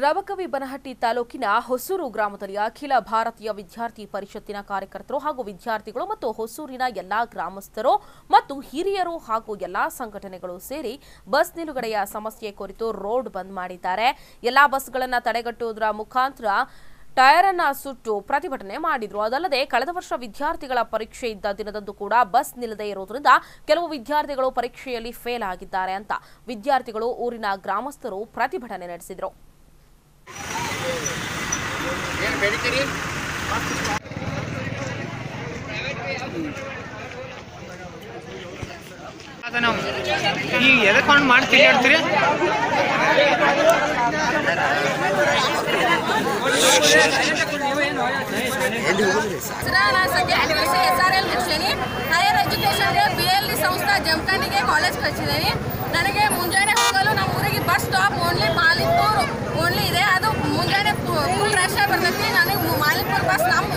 ರಬಕವಿ ಬನಹಟ್ಟಿ ತಾಲೂಕಿನ ಹೊಸೂರು ಗ್ರಾಮದಲ್ಲಿ ಅಖಿಲ ಭಾರತೀಯ ವಿದ್ಯಾರ್ಥಿ ಪರಿಷತ್ತಿನ ಕಾರ್ಯಕರ್ತರು ಹಾಗೂ ವಿದ್ಯಾರ್ಥಿಗಳು ಮತ್ತು ಹೊಸೂರಿನ ಎಲ್ಲಾ ಗ್ರಾಮಸ್ಥರು ಮತ್ತು ಹಿರಿಯರು ಹಾಗೂ ಎಲ್ಲಾ ಸಂಘಟನೆಗಳು ಸೇರಿ ಬಸ್ ನಿಲುಗಡೆಯ ಸಮಸ್ಯೆ ಕುರಿತು ರೋಡ್ ಬಂದ್ ಮಾಡಿದ್ದಾರೆ. ಎಲ್ಲಾ ಬಸ್ಗಳನ್ನು ತಡೆಗಟ್ಟುವುದರ ಮುಖಾಂತರ ಟೈರ್ ಅನ್ನು ಸುಟ್ಟು ಪ್ರತಿಭಟನೆ ಮಾಡಿದ್ರು. ಅದಲ್ಲದೆ ಕಳೆದ ವರ್ಷ ವಿದ್ಯಾರ್ಥಿಗಳ ಪರೀಕ್ಷೆ ಇದ್ದ ದಿನದಂದು ಕೂಡ ಬಸ್ ನಿಲ್ಲದೇ ಇರುವುದರಿಂದ ಕೆಲವು ವಿದ್ಯಾರ್ಥಿಗಳು ಪರೀಕ್ಷೆಯಲ್ಲಿ ಫೇಲ್ ಆಗಿದ್ದಾರೆ ಅಂತ ವಿದ್ಯಾರ್ಥಿಗಳು ಊರಿನ ಗ್ರಾಮಸ್ಥರು ಪ್ರತಿಭಟನೆ ನಡೆಸಿದರು. ಹೈಯರ್ ಎಜುಕೇಷನ್ಗೆ BLD ಸಂಸ್ಥೆ ಜಮಖಂಡಿಗೆ ಕಾಲೇಜ್ ಕಳಿಸಿದ್ದೀನಿ. ನನಗೆ ಮುಂಜಾನೆ ಹೋಗಲು ನಮ್ಮ ಊರಿಗೆ ಬಸ್ ಸ್ಟಾಪ್ ಓನ್ಲಿ ಮಾಲಿಕ್ಪುರ್ ಓನ್ಲಿ ಇದೆ. ಅದು ಮುಂಜಾನೆ ಫುಲ್ ರಶ್ ಬರ್ತೈತಿ. ನನಗೆ ಮಾಲಿಕ್ಪುರ್ ಬಸ್ ನಮ್ಮ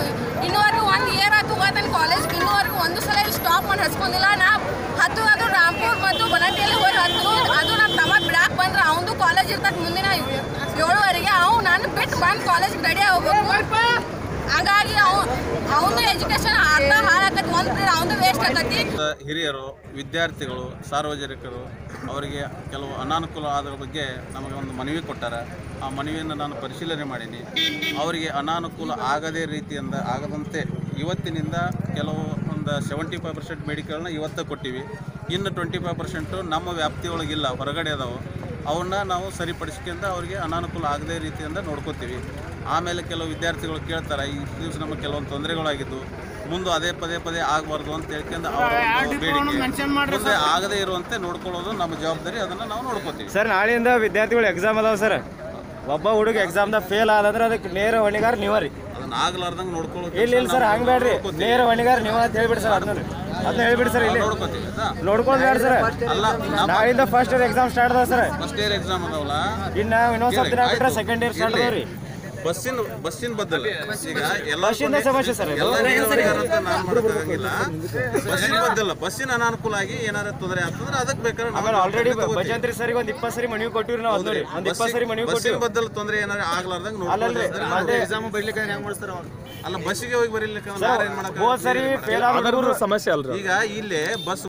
ಇನ್ನೂವರೆಗೂ 1 ಇಯರ್ ಆಯ್ತು ನನ್ನ ಕಾಲೇಜ್ಗೆ ಇನ್ನೂವರೆಗೂ ಒಂದು ಸಲ ಇಲ್ಲಿ ಸ್ಟಾಪ್ ಮಾಡಿ ಹಚ್ಕೊಂಡಿಲ್ಲ. ನಾ ಅದು ರಾಂಪುರ್ ಮತ್ತು ಬನಹಟ್ಟಿಯಲ್ಲಿ ಹೋಗಿ ಅದು ನಮ್ಮ ತಮ್ಮ ಬಿಡಾಕ್ ಬಂದ್ರೆ ಅವನು ಕಾಲೇಜ್ ಇರ್ತದೆ ಮುಂದಿನ 7ವರೆಗೆ. ನಾನು ಬಿಟ್ಟು ಬಂದು ಕಾಲೇಜ್ಗೆ ರೆಡಿ ಹೋಗ್ಬೇಕು. ಹಾಗಾಗಿ ಅವನು ಎಜುಕೇಶನ್ ಅರ್ಧ ಹಾಳಾಕತಿ, ಅವನು ವೇಸ್ಟ್ ಆಗತಿ. ಹಿರಿಯರು, ವಿದ್ಯಾರ್ಥಿಗಳು, ಸಾರ್ವಜನಿಕರು ಅವರಿಗೆ ಕೆಲವು ಅನಾನುಕೂಲ ಆದ ಬಗ್ಗೆ ನಮಗೆ ಒಂದು ಮನವಿ ಕೊಟ್ಟಾರೆ. ಆ ಮನವಿಯನ್ನು ನಾನು ಪರಿಶೀಲನೆ ಮಾಡೀನಿ. ಅವರಿಗೆ ಅನಾನುಕೂಲ ಆಗದಂತೆ ಇವತ್ತಿನಿಂದ ಕೆಲವು ಒಂದು 75% ಮೆಡಿಕಲ್ನ ಇವತ್ತು ಕೊಟ್ಟಿವಿ. ಇನ್ನು 25% ನಮ್ಮ ವ್ಯಾಪ್ತಿಯೊಳಗಿಲ್ಲ, ಹೊರಗಡೆ ಅದಾವೆ. ಅವನ್ನ ನಾವು ಸರಿಪಡಿಸ್ಕೊಂಡು ಅವರಿಗೆ ಅನಾನುಕೂಲ ಆಗದೇ ರೀತಿಯಿಂದ ನೋಡ್ಕೋತೀವಿ. ಆಮೇಲೆ ಕೆಲವು ವಿದ್ಯಾರ್ಥಿಗಳು ಕೇಳ್ತಾರೆ, ಈ ದಿವಸ ನಮಗೆ ಕೆಲವೊಂದು ತೊಂದರೆಗಳಾಗಿದ್ದು ಮುಂದೆ ಅದೇ ಪದೇ ಆಗಬಾರ್ದು ಅಂತ ಹೇಳ್ಕೊಂಡು ಅವರ ಬೇಡಿಕೆ ಮುಂದೆ ಆಗದೇ ಇರುವಂತೆ ನೋಡ್ಕೊಳ್ಳೋದು ನಮ್ಮ ಜವಾಬ್ದಾರಿ. ಅದನ್ನು ನಾವು ನೋಡ್ಕೋತೀವಿ. ಸರ್, ನಾಳೆಯಿಂದ ವಿದ್ಯಾರ್ಥಿಗಳು ಎಕ್ಸಾಮ್ ಅದಾವೆ ಸರ್. ಒಬ್ಬ ಹುಡುಗ ಎಕ್ಸಾಮ್ದಾಗ ಫೇಲ್ ಆದಂದ್ರೆ ಅದಕ್ಕೆ ನೇರ ಹೊಣೆಗಾರ ನೀವ ರೀ. ಅದನ್ನ ಆಗ್ಲಾರ್ದಂಗೆ ನೋಡ್ಕೊಳ್ಳೋದು. ಇಲ್ಲ ಸರ್, ಹಂಗೆ ಬೇಡ್ರಿ. ನೇರ ಹೊಣೆಗಾರ ನೀವ ಅಂತ ಹೇಳ್ಬಿಡಿ ಸರ್. ಅದನ್ನ ಹೇಳ್ಬಿಡಿ ಸರ್. ಇಲ್ಲಿ ನೋಡ್ಕೊಂಡು ಬೇಡ ಸರ್. ನಾಳಿಂದ ಫಸ್ಟ್ ಇಯರ್ ಎಕ್ಸಾಮ್ ಸ್ಟಾರ್ಟ್ ಅದಾವ ಸರ್. ಫಸ್ಟ್ ಇಯರ್ ಎಕ್ಸಾಮ್ ಅದಾವಲ್ಲ, ಇನ್ನು ಇನ್ನೊಂದು ಸ್ವಲ್ಪ ದಿನ ಬಿಟ್ಟರೆ ಸೆಕೆಂಡ್ ಇಯರ್ ಸ್ಟಾರ್ಟ್ ಅದಾವ ರೀ. ಬಸ್ಸಿನ ಬದಲು ಈಗ ಬಸ್ಸಿನ ಸಮಸ್ಯೆ ಸರ್. ಬಸ್ಸಿನ ಅನಾನುಕೂಲ ಆಗಿ ಏನಾರ ತೊಂದರೆ ಆಗ್ತಂದ್ರೆ ಅದಕ್ಕೆ ಬೇಕಾದ್ರೆ ಆಮೇಲೆ ಆಲ್ರೆಡಿ ಭಜಂತ್ರಿ ಸರಿಗೆ ಒಂದು 20 ಸರಿ ಮನವಿ ಕೊಟ್ಟಿವ್ರಿ ನಾವು. ಒಂದು 20 ಸರಿ ಮನವಿ ಕೊಟ್ಟಿವಿ. ಬದಲು ತೊಂದರೆ ಏನಾರ ಆಗ್ಲಾರ್ದಂಗೆ ಎಕ್ಸಾಮ್ ಬರೀಲಿಕ್ಕೆ ಹೆಂಗ್ ಮಾಡಿಸ್ತಾರ? ಅಲ್ಲ, ಬಸ್ಸಿಗೆ ಹೋಗಿ ಬರೀಲಿಕ್ಕೆ ಸರಿ ಫೇಲ್ ಆಗೋದು ಸಮಸ್ಯೆ ಅಲ್ರಿ. ಈಗ ಇಲ್ಲೇ ಬಸ್